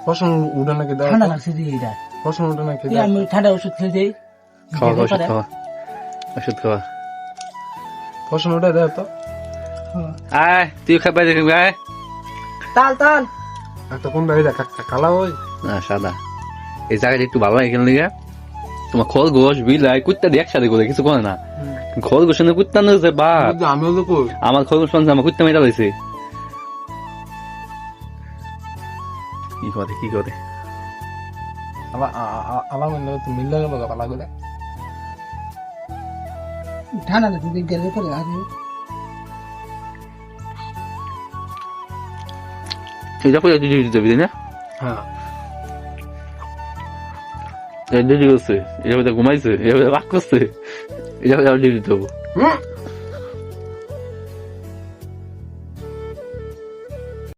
পশম উঠে নাকি দাও ঠান্ডা লাগছে রে এটা পশম উঠে নাকি এই আমি ঠান্ডা ওষুধ খেয়ে যাই খাওয়া খাওয়া ওষুধ খাওয়া ওষুধ খাওয়া পশম উঠে দাও তো আয় তুই খাবার দেখবি আয় তাল তাল একটা কোনটা এটা কালা ওই না সাদা এই জায়গাটা একটু ভালো এখানে লিগা তোমার খরগোশ বিলাই কুত্তা দিয়ে একসাথে করে কিছু করে না খরগোশ কুত্তা নিয়েছে বাপ কিন্তু আমিও তো কই আমার খরগোশ পানছে আমার কুত্তা মেটা হয়েছে কি করে আলাম তুমি মিল লাগে বাবা কালা করে ঠান্ডা লাগছে গেলে পরে আগে এটা করে দিতে যাবি না হ্যাঁ এটা করছে এটা ঘুমাইছে এটা রাগ করছে এটা দিতে হবো